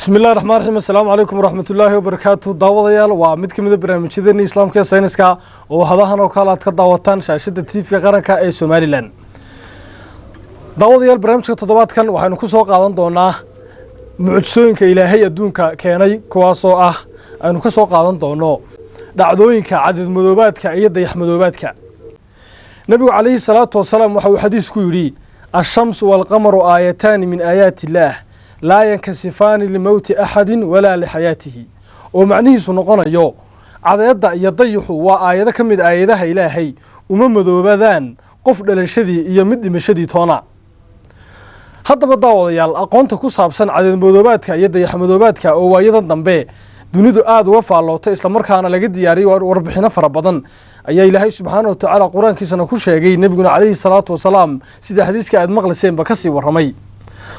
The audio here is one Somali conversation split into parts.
بسم الله الرحمن الرحيم السلام عليكم ورحمة الله وبركاته داوديال ومid kamid barnaamijyada Islaamka iyo Sayniska oo hadahan oo kala ka daawataan shaashada TV qaranka ee Somaliland. Daawadayaal barnaamijka toddobaadkan waxaanu ku soo qaadan doonaa mucjisooyinka Ilaahay adduunka keenay kuwaas oo ah aanu ka soo qaadan doono dhacdooyinka cadceed madoobaadka iyo dayax madoobaadka. Nabiga calayhi salaatu wasalaam waxa uu xadiis ku yiri ash-shamsu wal qamaru aayatan min aayati Allah لا ينكسفان لموت أحد ولا لحياته ومعنيه سنقنايو عدد يضيح وآيات كمد آياتها إلهي وممذوبادان قف دلشدي يمد مشدي تونا هذا بداويال أقونت كوسابسن عدد مذوباتك يضيح مذوباتك أو أيضا دنبه دونيدو آد وفا الله تإسلام مركانا لقد دياري وربحنا فربضان أي إلهي سبحانه وتعالى قرآن كيسانا كوشيغي نبينا عليه الصلاة والسلام سيدا حديثك أد مغلسين بكسي ورمي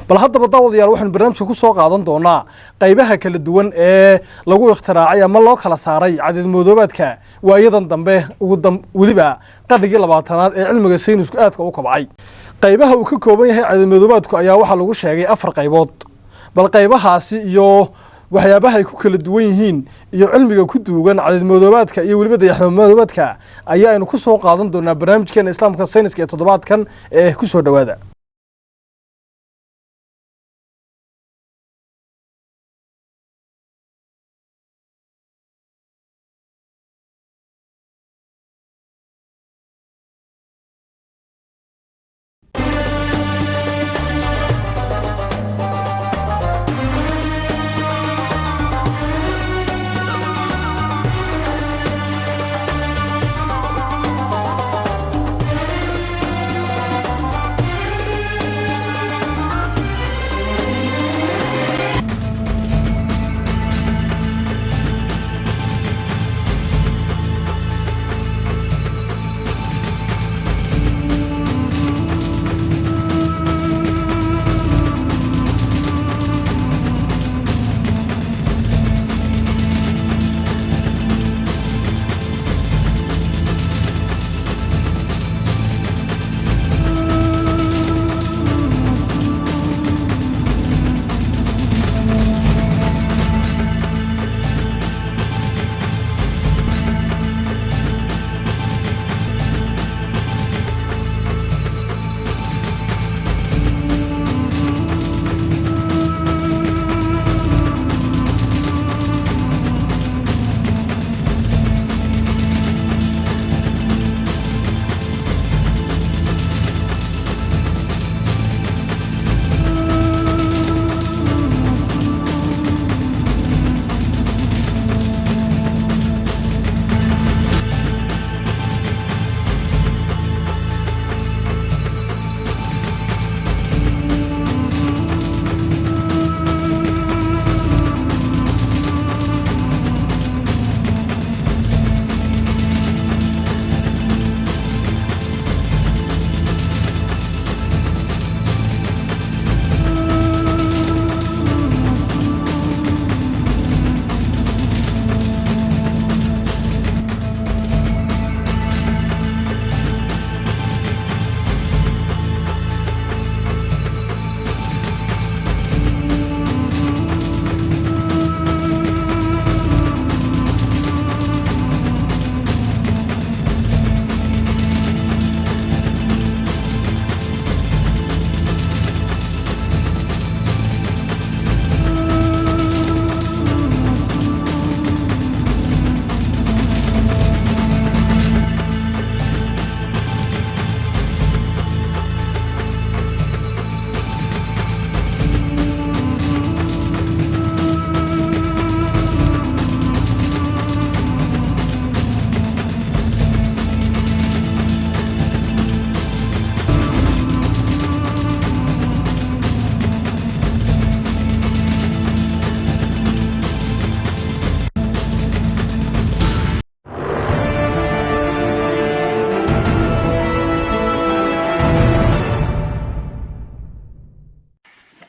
bal hadaba daawadayaal waxaan barnaamijka ku soo qaadan doonaa qaybaha kala duwan ee lagu ikhtiraacay ama loo kala saaray cadceed madoobaadka waayadan dambe waliba qarnigii 20aad ee cilmiga saynisku aadka u kabcay qaybaha uu ka kooban yahay cadceed madoobaadku ayaa waxa lagu sheegay 4 qaybood bal qaybahaasi iyo waxyaabaha ay ku kala duwan yihiin iyo cilmiga ku duugan cadceed madoobaadka iyo waliba dayax madoobaadka ayaa aynu ku soo qaadan doonaa barnaamijkeena Islaamka Sayniska ee toddobaadkan ee ku soo dhawaada.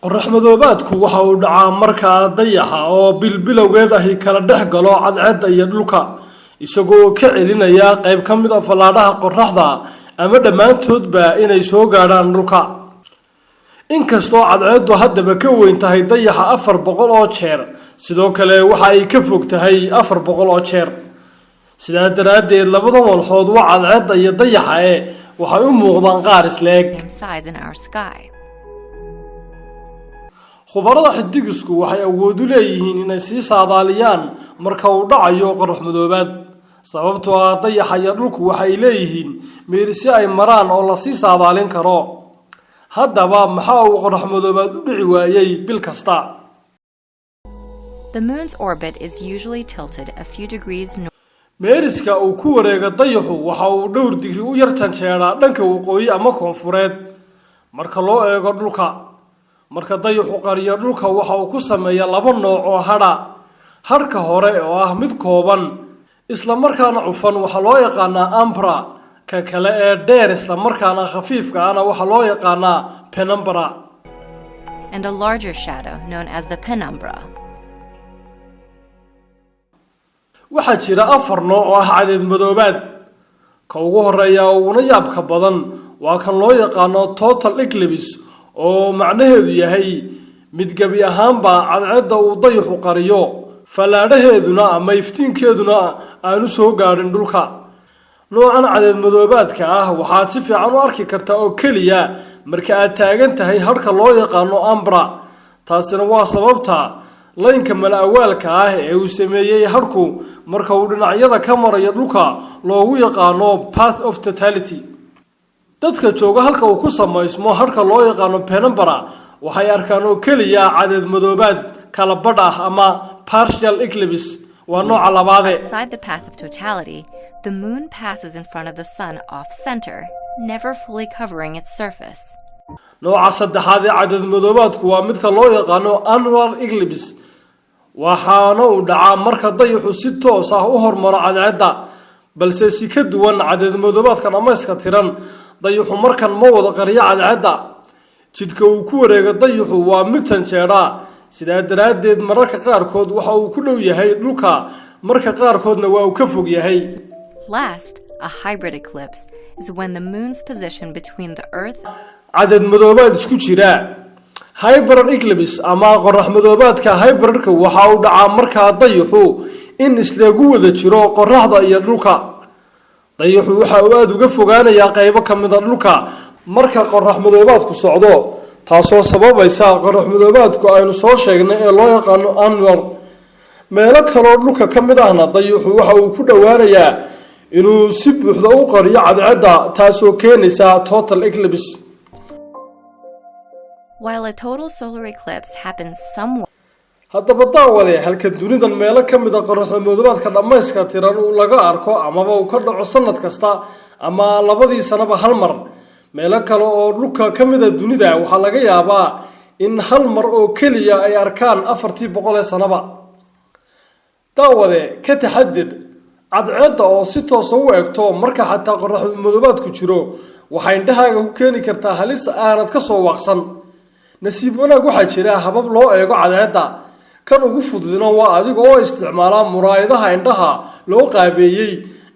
qorrax madoobaadku waxa uu dhacaa marka dayaxa oo bilbilowgeedahi kala dhex galo cadceedda iyo dhulka isagoo ka celinaya qayb ka mid ah falaadhaha qorraxda ama dhammaantoodba inay soo gaadhaan dhulka inkastoo cadceeddu haddaba ka weyn tahay dayaxa 400 oo jeer sidoo kale waxa ay ka fog tahay 400 oo jeer sidaa daraadeed labada walxood waa cadceedda iyo dayaxa waxay u muuqdaan qaar isleeg khubarada xidigisku waxay awood u leeyihiin inay sii saadaaliyaan marka uu dhacayo qorrax madoobaad sababtoo ah dayaxa iyo dhulku waxay leeyihiin meerisyo ay maraan oo la sii saadaalin karo haddaba maxaa uu qorrax madoobaad u dhici waayay bil kasta The moon's orbit is usually tilted a few degrees north. meeriska uu ku wareega dayaxu waxa uu dhowr digri u yar janjeeraa dhanka waqooyi ama koonfureed marka loo eego dhulka marka dayaxu qariyo dhulka waxa uu ku sameeyaa laba nooc oo hadhka hore oo ah mid kooban isla markaana cufan waxa loo yaqaanaa ambra ka kale ee dheer isla markaana khafiifka ahna waxa loo yaqaanaa penumbra and a larger shadow known as the penumbra. waxaa jira 4 nooc oo ah cadeed madoobaad ka ugu horeeya uuna yaabka badan waa kan loo yaqaano total eclipse oo macnaheedu yahay mid gabi ahaanba cadceedda uu dayaxu qariyo falaadhaheeduna ama iftiinkeeduna aanu soo gaadhin dhulka noocan cadeed madoobaadka ah waxaad si fiican u arki kartaa oo keliya marka aad taagan tahay hadhka loo yaqaano ambra taasina waa sababta laynka malaawaalka ah ee uu sameeyay hadhku marka uu dhinacyada ka marayo dhulka loogu yaqaano path of totality dadka jooga halka uu ku samaysmo hadhka loo yaqaano penumbra waxay arkaan oo keliya cadeed madoobaad kala badh ah ama partial eclipse waa nooca labaad Outside the path of totality, the moon passes in front of the sun off center, never fully covering its surface. nooca saddexaad ee cadeed madoobaadku waa midka loo yaqaano annular eclipse waxaana uu dhacaa marka dayaxu si toos ah u hormaro cadceedda balse si ka duwan cadeed madoobaadka dhamayska tiran dayaxu markan ma wada qariyo cadceedda jidka uu ku wareega dayaxu waa mid janjeera sidaa daraadeed mararka qaarkood waxa uu ku dhow yahay dhulka marka qaarkoodna waa uu ka fog yahay Last, a hybrid eclipse is when the moon's position between the earth cadeed madoobaad isku jira hybrid eclipse ama qorrax madoobaadka hybridka waxa uu dhacaa marka dayaxu in isleegu wada jiro qorraxda iyo dhulka dayaxu waxa uu aad uga fogaanayaa qaybo kamid ah dhulka marka qorrax madoobaadku socdo taasoo sababaysa qorrax madoobaadku aynu soo sheegnay ee loo yaqaano annular meelo kale oo dhulka kamid ahna dayaxu waxa uu ku dhawaanayaa inuu si buuxda u qariyo cadceedda taasoo keenaysa total eclipse While a total solar eclipse happens somewhere haddaba daawade halka dunidan meelo kamid ah qorrax madoobaadka dhamayska tiran uu laga arko amaba uu ka dhaco sanad kasta ama labadii sanaba hal mar meelo kale oo dhulka kamid ah dunida waxa laga yaabaa in hal mar oo keliya ay arkaan 400 sanaba daawade ka taxadid cadceedda oo si toos ah u eegto marka xataa qorrax madoobaadku jiro waxay indhahaaga ku keeni kartaa halis aanad ka soo waaqsan nasiib wanaag waxaa jira habab loo eego cadceedda kan ugu fududna waa adiga oo isticmaala muraayadaha indhaha loo qaabeeyay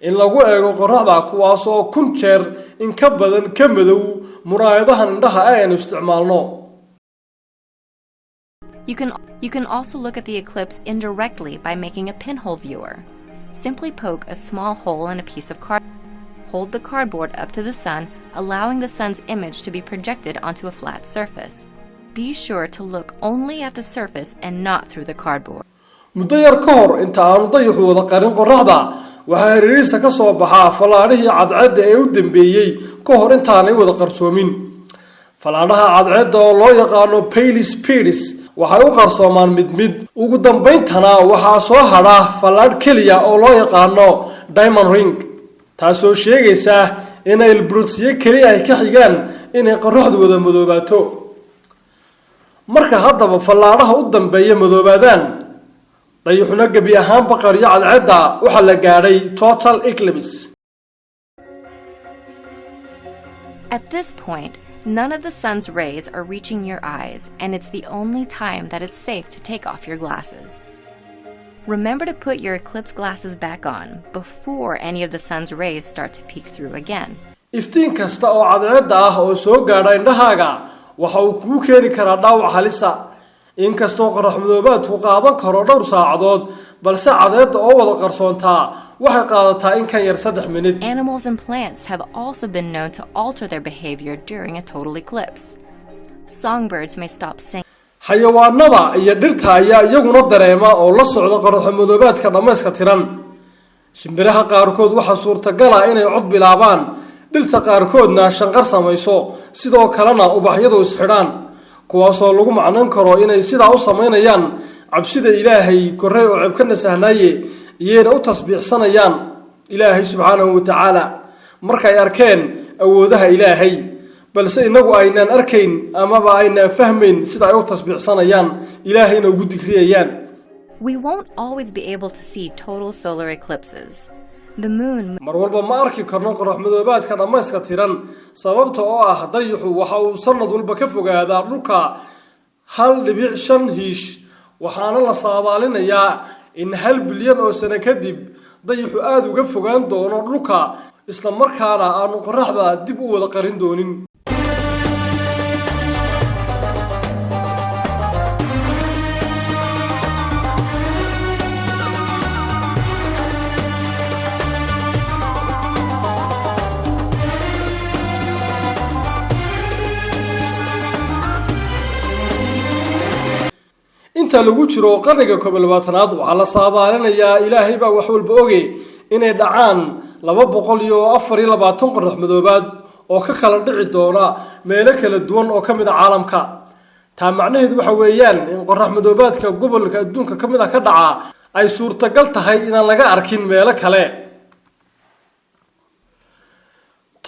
in lagu eego qorraxda kuwaas oo 1000 jeer in ka badan ka madow muraayadaha indhaha aynu isticmaalno You can also look at the eclipse indirectly by making a pinhole viewer. Simply poke a small hole in a piece of cardboard. Hold the cardboard up to the sun, allowing the sun's image to be projected onto a flat surface. Be sure to look only at the surface and not through the cardboard. muddo yar ka hor inta aanu dayaxu wada qarin qorraxda waxaa hareerihiisa ka soo baxaa falaadhihii cadceedda ee u dambeeyey ka hor intaanay wada qarsoomin falaadhaha cadceedda oo loo yaqaano pale spears waxay u qarsoomaan mid ugu dambayntana waxaa soo hadha falaadh keliya oo loo yaqaano diamond ring taasoo sheegaysa in ilbiriqsiyo keliya ay ka xigaan inay qorraxdu wada madoobaato marka haddaba falaadhaha u dambeeya madoobaadaan dayaxuna gabi ahaanba qariyo cadceedda waxa la gaadhay total eclipse At this point, none of the sun's rays are reaching your eyes, and it's the only time that it's safe to take off your glasses. Remember to put your eclipse glasses back on before any of the sun's rays start to peek through again. iftiin kasta oo cadceedda ah oo soo gaadha indhahaaga waxa uu kugu keeni karaa dhaawac halisa inkastoo qorax madoobaadku qaadan karo dhowr saacadood balse cadeedda oo wada qarsoontaa waxay qaadataa in kan yar 3 minute. Animals and plants have also been known to alter their behavior during a total eclipse. Songbirds may stop singing. xayawaanada iyo dhirta ayaa iyaguna dareema oo la socda qorax madoobaadka dhammayska tiran. shimbiraha qaarkood waxa suurtagal ah inay cod bilaabaan, dhirta qaarkoodna shanqar samayso, sidoo kalena ubaxyadu isxidhaan, kuwaasoo lagu macnan karo inay sidaa u samaynayaan cabsida Ilaahay korray oo cibkana sahnaaye iyana u tasbiixsanayaan Ilaahay subhanahu wa ta'ala markay arkeen awoodaha Ilaahay, balse inagu aynaan arkayn amaba aynaan fahmayn sida ay u tasbiixsanayaan Ilaahayna ugu dikriyayaan. We won't always be able to see total solar eclipses. The moon mar walba ma arki karno qorax madoobaadka dhammayska tiran sababta oo ah dayaxu waxa uu sanad walba ka fogaadaa dhulka 1.5 hiish, waxaana la saadaalinayaa in 1 bilyan oo sano kadib dayaxu aad uga fogaan doono dhulka isla markaana aanu qoraxda dib u wada qarin doonin. inta lagu jiro qarniga 12aad waxa la saadaalinayaa Ilaahay baa wax walba oge inay dhacaan 224 qorax madoobaad oo ka kala dhici doona meelo kala duwan oo kamid ah caalamka. taa macnaheedu waxa weeyaan in qorax madoobaadka gobolka adduunka kamid ah ka dhaca ay suurtagal tahay inaan laga arkin meelo kale.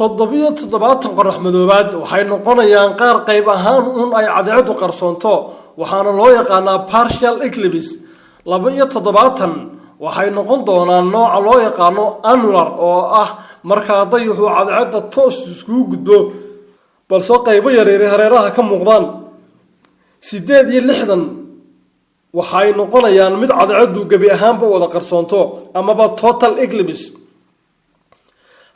77 qorax madoobaad waxay noqonayaan qaar qayb ahaan ay cadceedu qarsoonto, waxaana loo yaqaanaa partial eclipse. 72 waxay noqon doonaan nooca loo yaqaano annular oo ah marka dayaxu cadceedda toos isku gudbo balse qaybo yaryar hareeraha ka muuqdaan. 68 waxay noqonayaan mid cadceedu gabi ahaanba wada qarsoonto amaba total eclipse.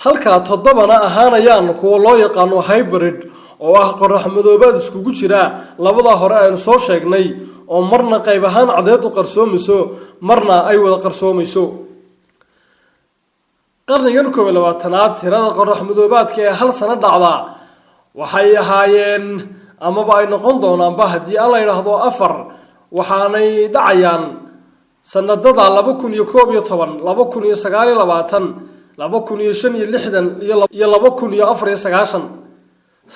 halka 7 ahaanayaan kuwa loo yaqaano hybrid oo ah qorax madoobaad iskugu jira labada hore aynu soo sheegnay oo marna qayb ahaan cadceedu qarsoomayso marna ay wada qarsoomayso. qarnigan 12aad tirada qorax madoobaadka ee hal sano dhacda waxay ahaayeen amaba ay noqon doonaan haddii alla yiraahdo 4, waxaanay dhacayaan sanadada 2011 2029 2065 iyo 2094.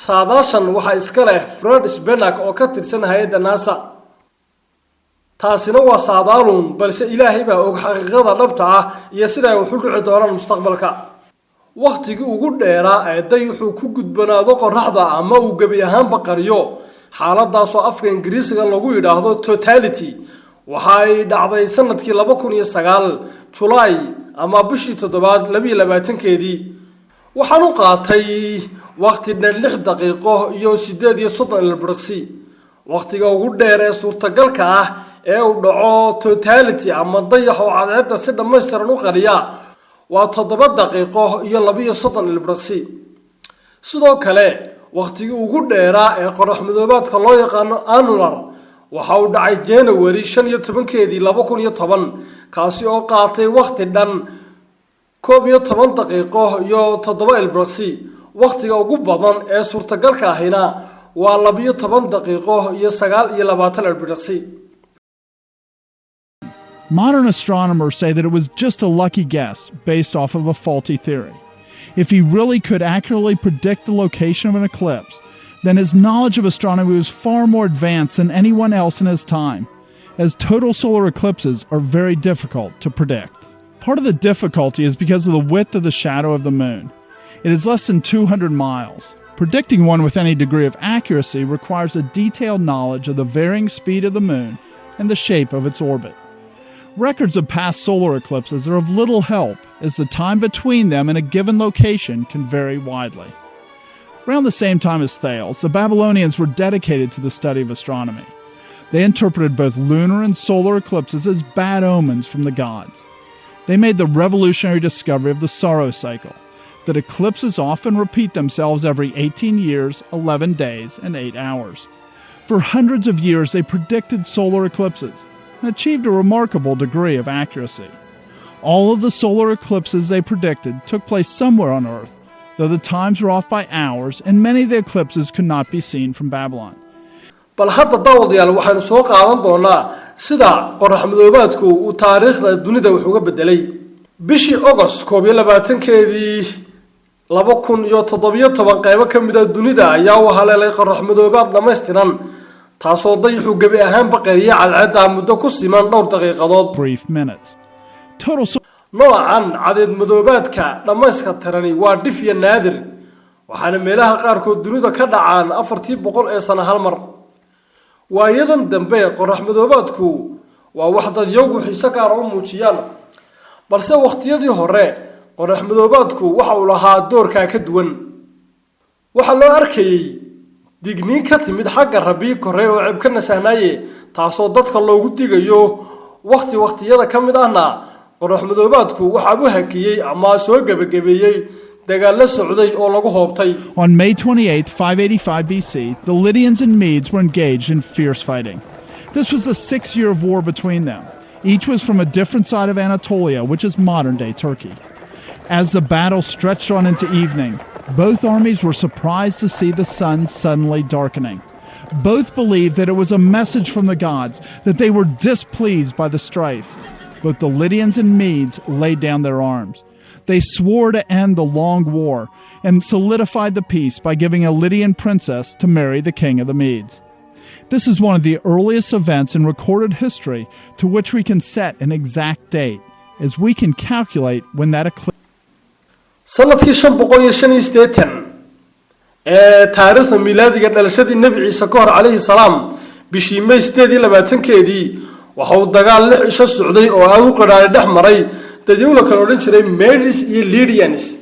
saadaashan waxa iska leh Fred Spenak oo ka tirsan hay'adda NASA. taasina waa saadaalun balse Ilaahay baa og xaqiiqada dhabta ah iyo sida ay u dhici doonaan mustaqbalka. waqtiga ugu dheeraa ee dayaxu ku gudbanaado qoraxda ama uu gabi ahaan baqariyo xaaladaas oo afka Ingiriisiga lagu yiraahdo totality waxay dhacday sanadkii 2009 July ama bishii 7 22keedii. waxaan u qaatay waqti dhan 6 daqiiqo iyo 38 ilbiriqsi. waqtiga ugu dheer ee suurtagalka ah ee uu dhaco totality ama dayax oo cadceedda si dhammaystiran u qariya waa 7 daqiiqo iyo 32 ilbiriqsi. sidoo kale waqtiga ugu dheeraa ee qorax madoobaadka loo yaqaano annular waxa uu dhacay January 15keedii 2010 kaasi oo qaatay waqti dhan 11 daqiiqo iyo 7 ilbiriqsi. waqtiga ugu badan ee suurtagalka ahina waa 12 daqiiqo iyo 29 ilbiriqsi. Modern astronomers say that it was just a lucky guess based off of a faulty theory. If he really could accurately predict the location of an eclipse, then his knowledge of astronomy was far more advanced than anyone else in his time, as total solar eclipses are very difficult to predict. Part of the difficulty is because of the width of the shadow of the moon. It is less than 200 miles. Predicting one with any degree of accuracy requires a detailed knowledge of the varying speed of the moon and the shape of its orbit. Records of past solar eclipses are of little help, as the time between them in a given location can vary widely. Around the same time as Thales, the Babylonians were dedicated to the study of astronomy. They interpreted both lunar and solar eclipses as bad omens from the gods. They made the revolutionary discovery of the sorrow cycle, that eclipses often repeat themselves every 18 years, 11 days, and 8 hours. For hundreds of years, they predicted solar eclipses and achieved a remarkable degree of accuracy. All of the solar eclipses they predicted took place somewhere on Earth, though the times were off by hours, and many of the eclipses could not be seen from Babylon. bal hadda daawadayaal waxaanu soo qaadan doonaa sida qorax madoobaadku uu taariikhda dunida wax uga bedelay bishii August 22keedii 2017 qaybo ka mid ah dunida ayaa u haleelay qorax madoobaad dhameystiran taasoo dayaxu gabi ahaan baqariya cadceed muddo ku siman dhowr daqiiqadood brief minutes. Total noocan cadceed madoobaadka dhameyska tirani waa dhif iyo naadir waxaana meelaha qaarkood dunida ka dhacaan 400 ee sano hal mar waayadan dambe qorax madoobaadku waa wax dad iyagu xiiso gaar ah u muujiyaan balse waqtiyadii hore qorax madoobaadku waxa uu lahaa doorka ka duwan waxa loo arkayay digniin ka timid xagga Rabbi kore oo cib ka nasahnaaye taasoo dadka loogu digayo waqtiyada ka mid ahna qorax madoobaadku waxa uu hakiyay ama soo gabagabeeyay dagaal la socday oo lagu hoobtay. On May 28, 585 BC, the Lydians and Medes were engaged in fierce fighting. This was a 6-year war between them. Each was from a different side of Anatolia, which is modern-day Turkey. As the battle stretched on into evening, both armies were surprised to see the sun suddenly darkening. Both believed that it was a message from the gods, that they were displeased by the strife. Both the Lydians and Medes laid down their arms. They swore to end the long war and solidified the peace by giving a Lydian princess to marry the king of the Medes. This is one of the earliest events in recorded history to which we can set an exact date, as we can calculate when that eclipse. sanadkii 585 ee taariikhda miilaadiga dhalashadii Nabi Ciise ka hor calayhi salaam bishii May 28keedii waxa uu dagaal 6 isha socday oo aad u qadhaadhay dhex maray dadweyne kala odhan jiray Medes iyo Lydians.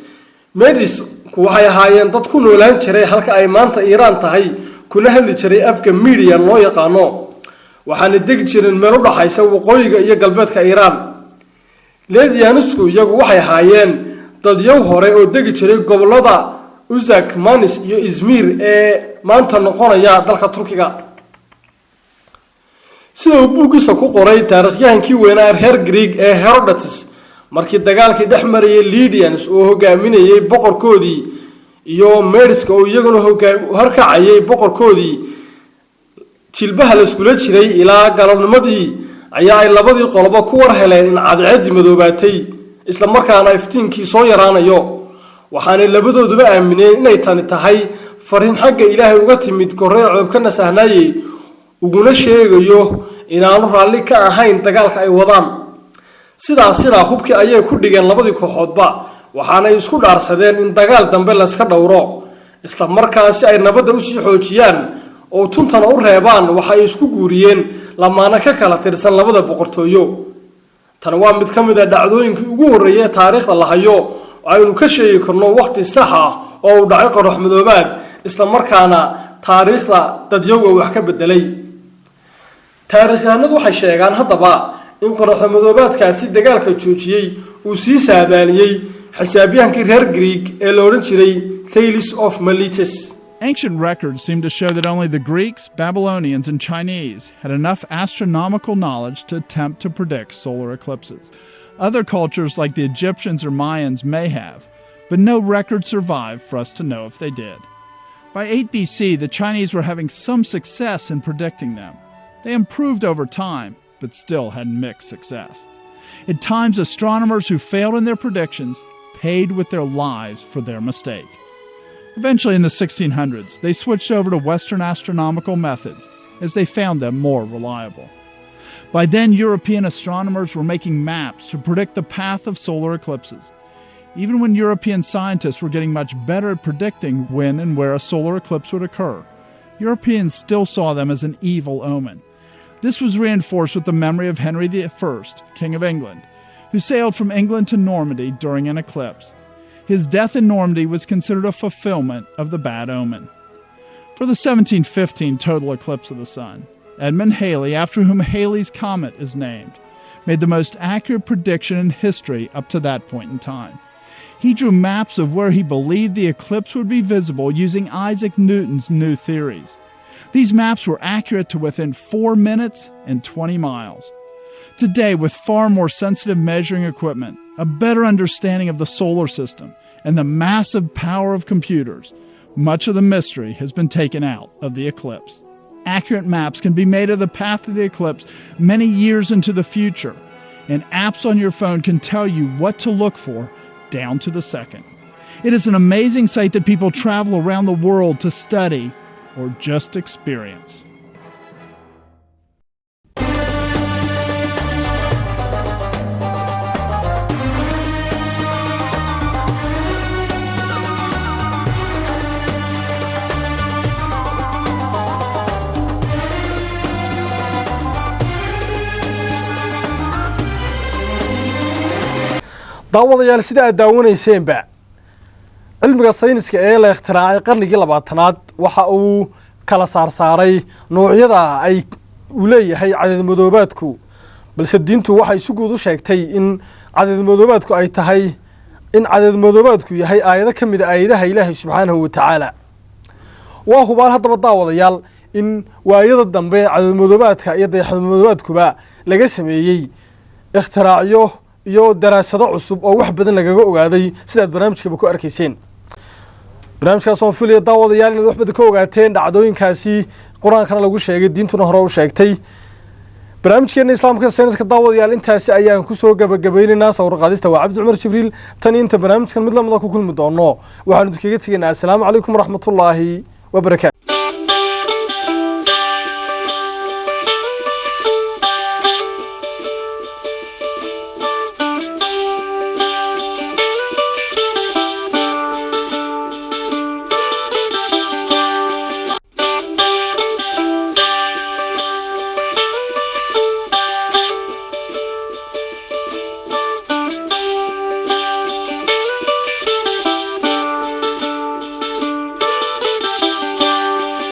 Medes waxay ahaayeen dad ku noolaan jiray halka ay maanta Iiraan tahay kuna hadli jiray afka Median loo yaqaano waxaana degi jireen meel u dhaxaysa waqooyiga iyo galbeedka Iiraan. Lydiansku iyagu waxay ahaayeen dad yow hore oo degi jiray gobolada Uzak, Manis iyo Izmir ee maanta noqonaya dalka Turkiga. sida uu buugiisa ku qoray taariikhyahankii weynaa reer Greek ee Herodotus markii dagaalkii dhex marayay Lydians oo hogaaminayay boqorkoodii iyo Medeska oo iyaguna harkacayay boqorkoodii jilbaha la isku jiray ilaa galabnimadii ayaa ay labadii qolba ku war heleen in cadceed madoobaatay isla markaana iftiinkii soo yaraanayo waxaana labadooduba aamineen inay tani tahay fariin xagga Ilaahay uga timid korreey coob ka nasahnaaye uguna sheegayo inaanu raalli ka ahayn dagaalka ay wadaan sida hubkii ayay ku dhigeen labadii kooxoodba waxaana ay isku dhaarsadeen in dagaal dambe la iska dhowro isla markaas ay nabadda u sii xoojiyaan oo tuntana u reebaan waxa ay isku guuriyeen lamaana ka kala tirsan labada boqortooyo tan waa mid ka mid ah dhacdooyinkii ugu horeeyay taariikhda la hayo aynu ka sheegi karno waqti sax ah oo uu dhacay qorax madoobaad isla markaana taariikhda dadyoga wax ka bedelay taariikhyahanadu waxay sheegaan haddaba in qorax madoobaadkaasi dagaalka joojiyay uu sii saadaaliyay xisaabiyahankii reer Greek ee la oran jiray Thales of Miletus. Ancient records seem to show that only the Greeks, Babylonians, and Chinese had enough astronomical knowledge to attempt to predict solar eclipses. Other cultures like the Egyptians or Mayans may have, but no records survive for us to know if they did. By 8 BC, the Chinese were having some success in predicting them. They improved over time, but still had mixed success. At times, astronomers who failed in their predictions paid with their lives for their mistake. Eventually, in the 1600s, they switched over to Western astronomical methods as they found them more reliable. By then, European astronomers were making maps to predict the path of solar eclipses. Even when European scientists were getting much better at predicting when and where a solar eclipse would occur, Europeans still saw them as an evil omen. This was reinforced with the memory of Henry I, King of England, who sailed from England to Normandy during an eclipse. His death in Normandy was considered a fulfillment of the bad omen. For the 1715 total eclipse of the sun, Edmund Halley, after whom Halley's Comet is named, made the most accurate prediction in history up to that point in time. he drew maps of where he believed the eclipse would be visible using Isaac Newton's new theories. These maps were accurate to within 4 minutes and 20 miles. Today, with far more sensitive measuring equipment, a better understanding of the solar system, and the massive power of computers, much of the mystery has been taken out of the eclipse. Accurate maps can be made of the path of the eclipse many years into the future, and apps on your phone can tell you what to look for down to the second. It is an amazing sight that people travel around the world to study or just experience. daawadayaal sida aad daawanayseanba cilmiga sayniska ee la ikhtiraacay qarnigii 20aad waxa uu kala saaray noocyada ay u leeyahay cadceed madoobaadku balse diintu waxay si guud u sheegtay in cadceed madoobaadku ay tahay in cadceed madoobaadku yahay aayado kamid ah aayadaha Ilaahay subhanahu wa ta'ala waa hubaan hadaba daawadayaal in waayada dambe cadceed madoobaadka iyo dayax madoobaadkuba laga sameeyay ikhtiraacyo iyo daraasado cusub oo wax badan lagaga ogaaday sida barnaamijka ku arkayseen barnaamijkaas oo filayo daawadayaal in wax badan ka ogaateen dhacdooyinkaasi quraankana lagu sheegay diintuna hore u sheegtay barnaamijkeena islaamka sayniska daawadayaal intaasi ayaan ku soo gabagabeynaa sawir qaadista waa Cabdi Cumar Jibriil tan inta barnaamijkan mid lamada ku kulmi doono waxaan idinkaga tegaynaa assalaamu calaykum waraxmatullaahi wa barakaatuh